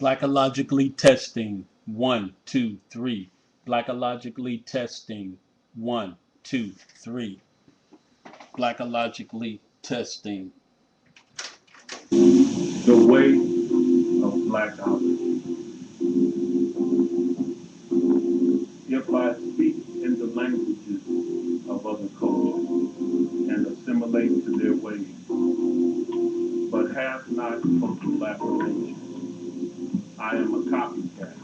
Blackologically testing. 1, 2, 3. Blackologically testing. 1, 2, 3. Blackologically testing. The way of Blacology. If I speak in the languages of other cultures and assimilate to their ways, but have not cultural application, I am a copycat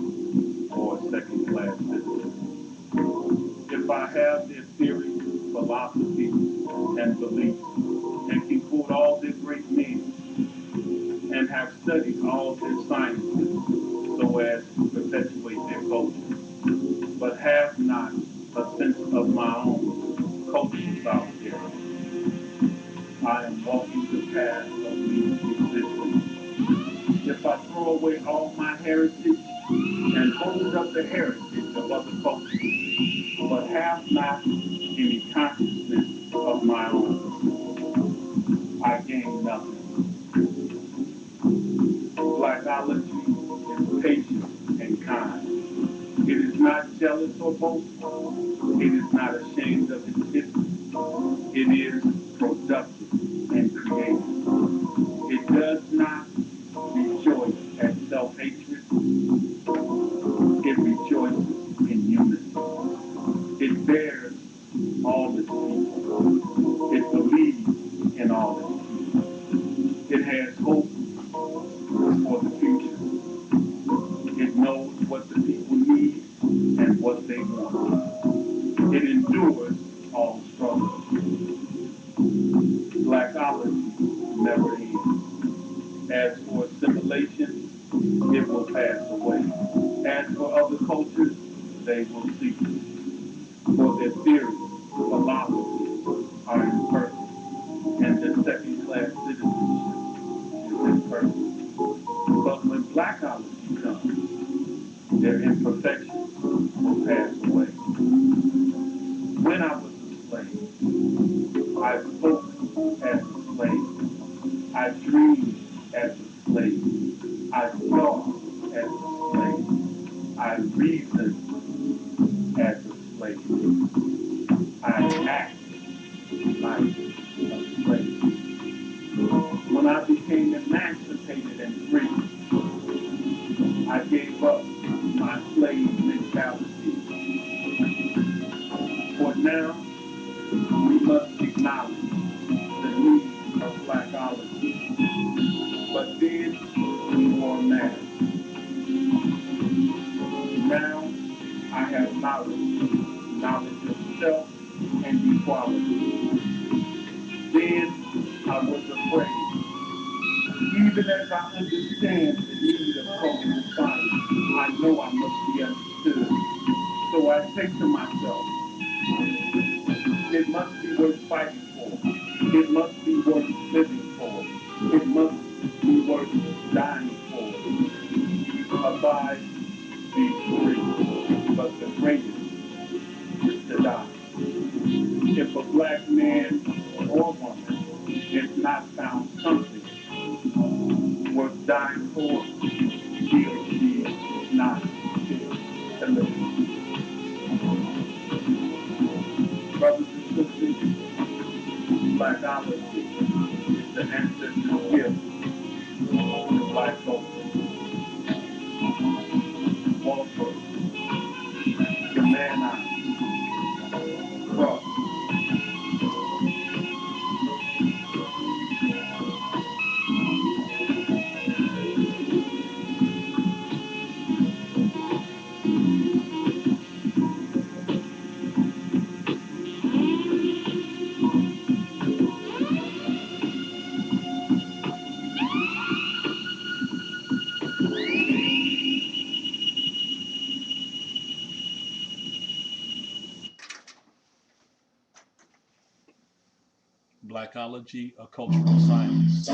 or a second-class citizen. If I have their theories, philosophies, and beliefs, and can quote all their great men, and have studied all their sciences so as to perpetuate their culture, but have not a sense of my own cultural solidarity, I am walking the path of least existence. If I throw away all my heritage and hold up the heritage of other cultures, but have not any consciousness of my own, I gain nothing. Blacology is patient and kind. It is not jealous or boastful. It is not ashamed of its history. It is productive and creative. It does not rejoice at self-hatred. It rejoices in unity. It bears all its people. It believes in all its people. It has hope for the future. It knows what the people need and what they want. It endures all struggles. Blacology never ends. As for assimilation, it will pass away. As for other cultures, they will cease. For their theories, philosophies are imperfect, and their second-class citizenship is imperfect. But when Blacology comes, their imperfections will pass away. When I was a slave, I spoke as a slave. I dreamed as a slave. I thought as a slave. I reasoned as a slave. I act like a slave. When I became emancipated and free, I gave up my slave mentality. For now, we must acknowledge the need of Blacology. But then we wore masks. Now I have knowledge of self and equality. Then I was afraid. Even as I understand the need of cultural science, I know I must be understood. So I say to myself, it must be worth fighting for. It must be worth living for. It must be worth dying for. Abide, be free. But the greatest is to die. If a black man or woman has not found something worth dying for, he or she is not fit to live. Brothers and sisters, Blacology is the ancestral gift to black culture. Walter, Humana, Cross. Blacology, a cultural science.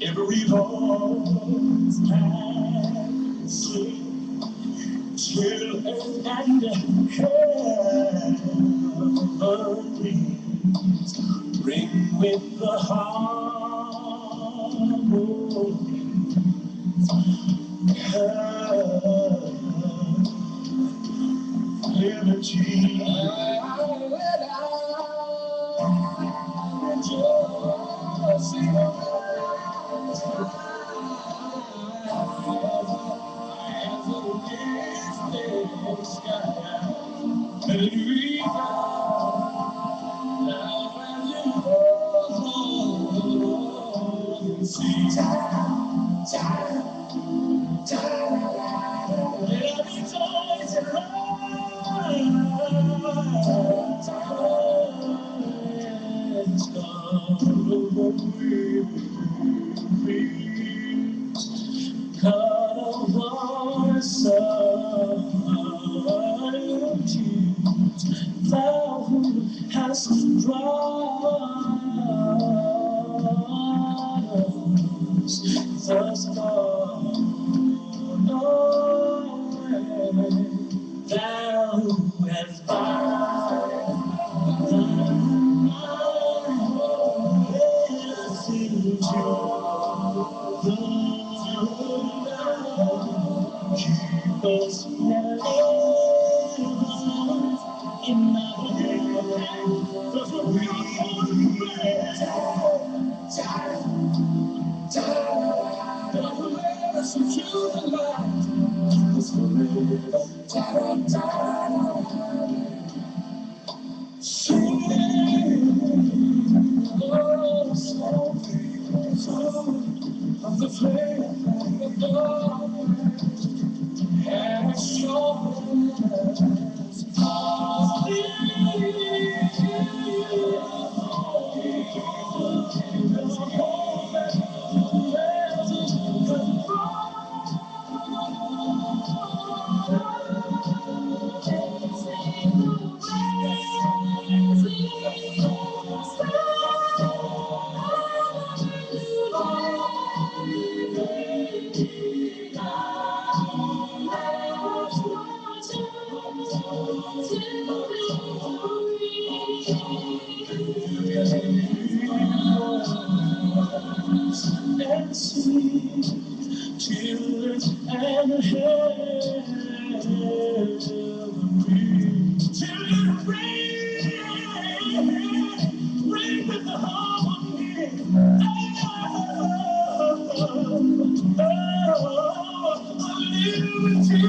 Every voice can sing, chill and heaven the liberty. God of our society, thou who hast brought us thus far, thou who hast the flame of God has shown and sweet children and heaven. Children ring with the harmony. Liberty,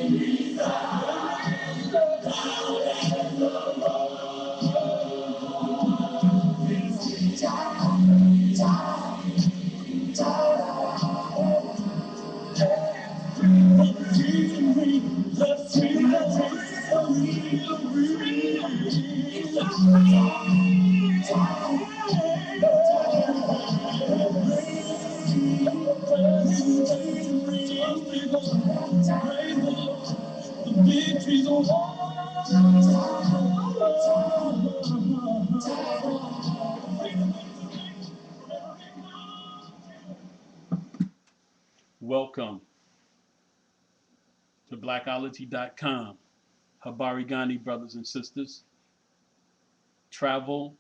yeah. Welcome to Blacology.com. Habari Gani, brothers and sisters. Travel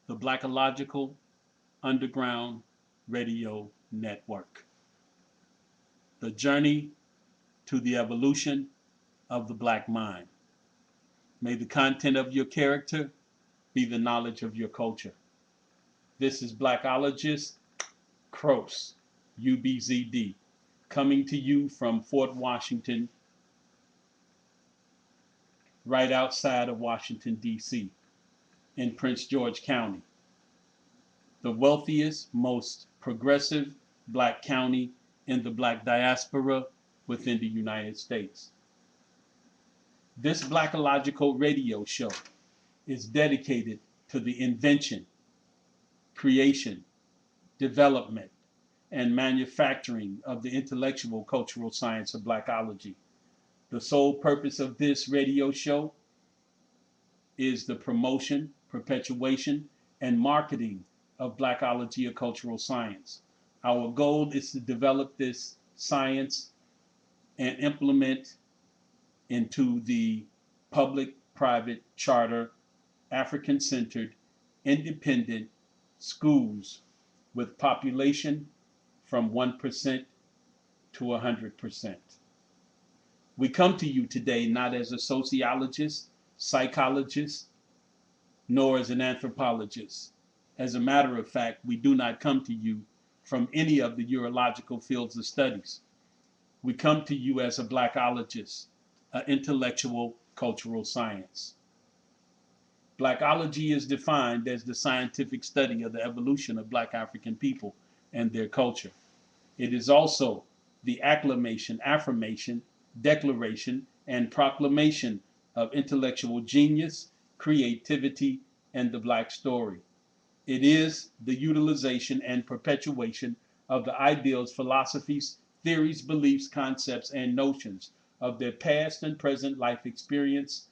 the Blacological Underground Radio Network. The journey to the evolution of the black mind. May the content of your character be the knowledge of your culture. This is Blackologist Cross, UBZD, coming to you from Fort Washington, right outside of Washington, D.C., in Prince George County, the wealthiest, most progressive black county in the black diaspora within the United States. This Blacological radio show is dedicated to the invention, creation, development, and manufacturing of the intellectual cultural science of Blacology. The sole purpose of this radio show is the promotion, perpetuation, and marketing of Blacology or cultural science. Our goal is to develop this science and implement into the public-private charter, African-centered, independent schools with population from 1% to 100%. We come to you today not as a sociologist, psychologist, nor as an anthropologist. As a matter of fact, we do not come to you from any of the urological fields of studies. We come to you as a Blackologist, an intellectual cultural science. Blacology is defined as the scientific study of the evolution of Black African people and their culture. It is also the acclamation, affirmation, declaration, and proclamation of intellectual genius, creativity, and the Black story. It is the utilization and perpetuation of the ideals, philosophies, theories, beliefs, concepts, and notions of their past and present life experience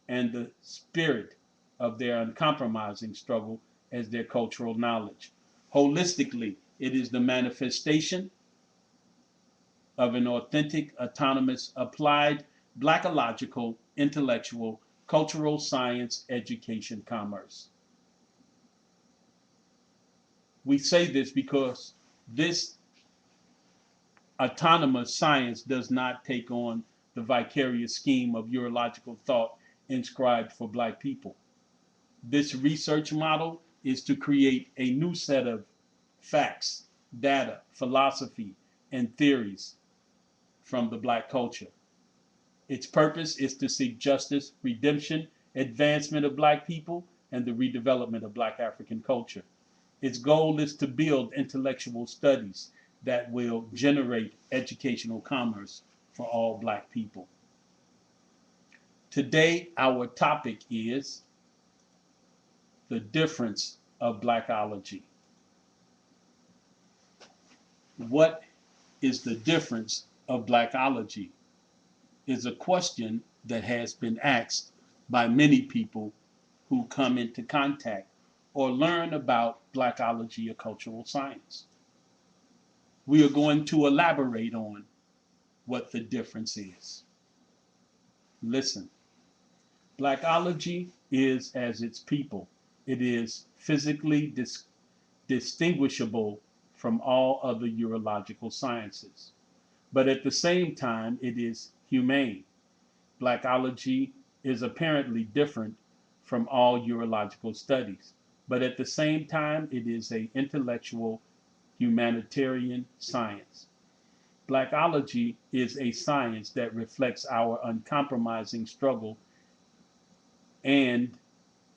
and the spirit of their uncompromising struggle as their cultural knowledge. Holistically, it is the manifestation of an authentic, autonomous, applied, Blackological, intellectual, cultural science, education, commerce. We say this because this autonomous science does not take on the vicarious scheme of urological thought inscribed for Black people. This research model is to create a new set of facts, data, philosophy, and theories from the Black culture. Its purpose is to seek justice, redemption, advancement of Black people, and the redevelopment of Black African culture. Its goal is to build intellectual studies that will generate educational commerce for all Black people. Today, our topic is the difference of Blackology. What is the difference of Blackology is a question that has been asked by many people who come into contact or learn about Blackology or cultural science. We are going to elaborate on what the difference is. Listen, Blackology is as its people. It is physically distinguishable from all other urological sciences. But at the same time, it is humane. Blackology is apparently different from all urological studies. But at the same time, it is an intellectual humanitarian science. Blackology is a science that reflects our uncompromising struggle, and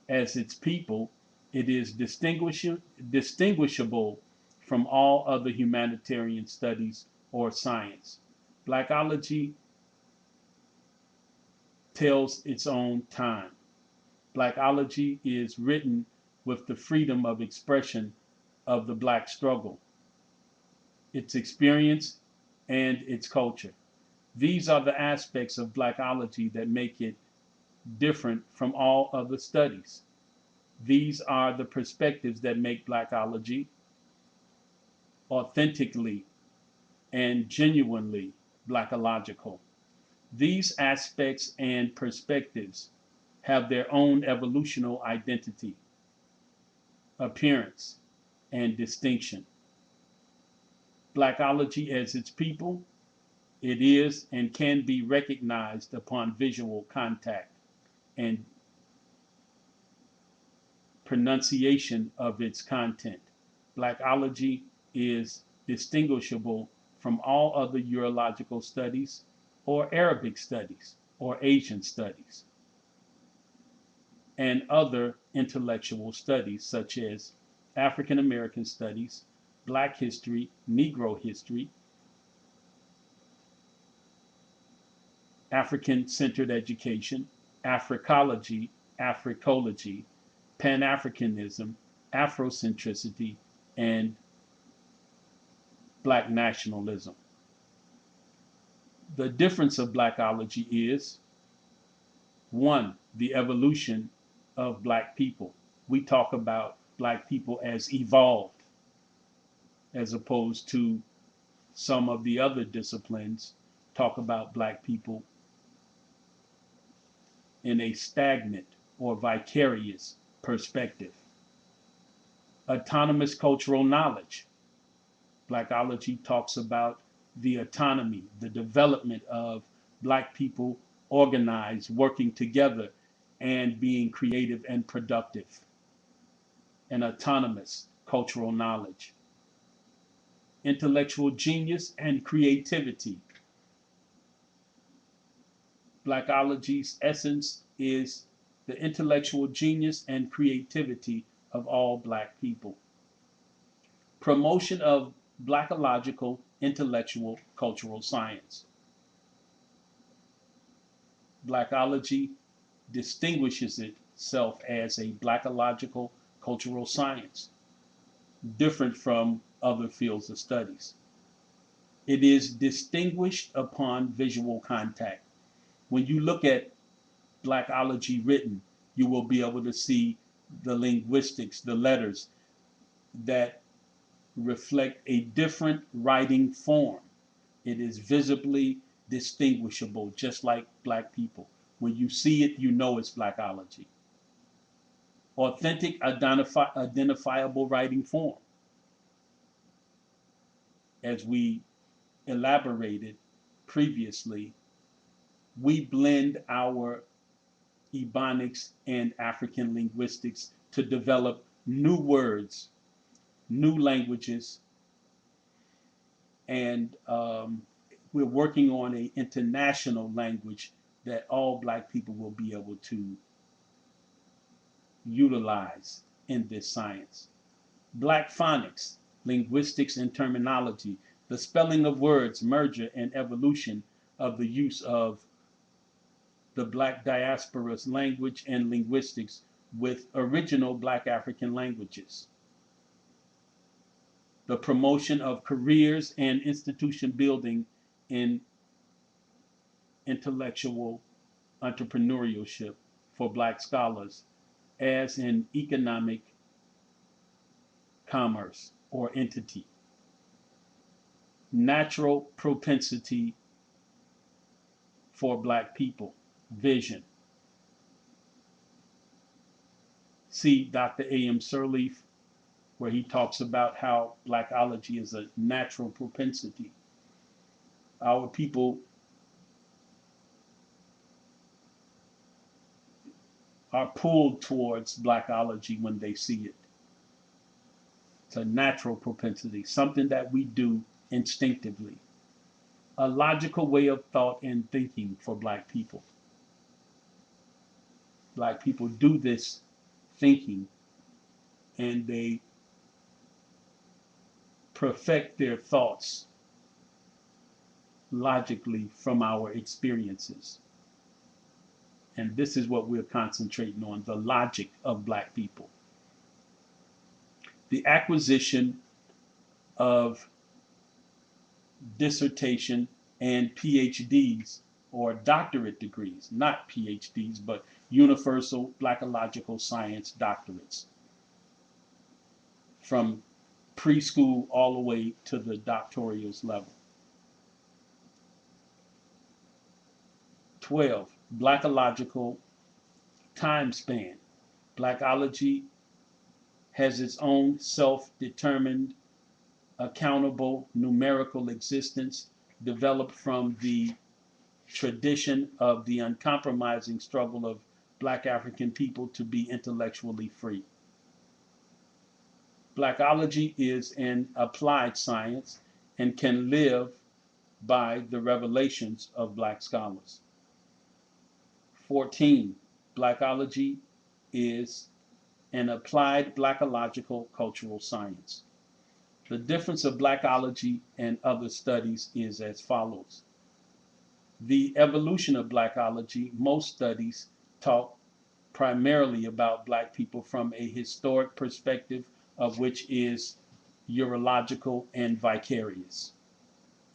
as its people, it is distinguishable from all other humanitarian studies or science. Blackology tells its own time. Blackology is written with the freedom of expression of the Black struggle, its experience, and its culture. These are the aspects of Blackology that make it different from all other studies. These are the perspectives that make Blackology authentically and genuinely Blackological. These aspects and perspectives have their own evolutional identity, appearance, and distinction. Blackology as its people, it is and can be recognized upon visual contact and pronunciation of its content. Blackology is distinguishable from all other urological studies or Arabic studies or Asian studies and other intellectual studies such as African American studies, Black history, Negro history, African-centered education, Africology, Africology, Pan-Africanism, Afrocentricity, and Black nationalism. The difference of Blackology is, one, the evolution of Black people. We talk about black people as evolved, as opposed to some of the other disciplines talk about black people in a stagnant or vicarious perspective. Autonomous cultural knowledge. Blacology talks about the autonomy, the development of black people organized, working together, and being creative and productive. And autonomous cultural knowledge. Intellectual genius and creativity. Blacology's essence is the intellectual genius and creativity of all black people. Promotion of Blacological intellectual cultural science. Blacology distinguishes itself as a Blacological cultural science, different from other fields of studies. It is distinguished upon visual contact. When you look at Blacology written, you will be able to see the linguistics, the letters that reflect a different writing form. It is visibly distinguishable, just like black people. When you see it, you know it's Blacology. Authentic, identifiable writing form. As we elaborated previously, we blend our Ebonics and African linguistics to develop new words, new languages, and we're working on an international language that all black people will be able to utilize in this science. Black phonics, linguistics and terminology, the spelling of words, merger and evolution of the use of the black diaspora's language and linguistics with original black African languages. The promotion of careers and institution building in intellectual entrepreneurship for black scholars as an economic commerce or entity. Natural propensity for black people, vision. See Dr. A.M. Sirleaf, where he talks about how Blacology is a natural propensity. Our people are pulled towards Blacology when they see it. It's a natural propensity, something that we do instinctively. A logical way of thought and thinking for black people. Black people do this thinking and they perfect their thoughts logically from our experiences. And this is what we're concentrating on, the logic of black people. The acquisition of dissertation and PhDs or doctorate degrees, not PhDs, but universal Blacological science doctorates from preschool all the way to the doctorate level. 12, Blacological time span. Blacology has its own self-determined, accountable, numerical existence developed from the tradition of the uncompromising struggle of black African people to be intellectually free. Blacology is an applied science and can live by the revelations of black scholars. 14, Blacology is an applied Blacological cultural science. The difference of Blacology and other studies is as follows. The evolution of Blacology, most studies talk primarily about black people from a historic perspective, of which is urological and vicarious.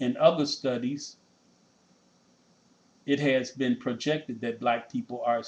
In other studies, it has been projected that black people are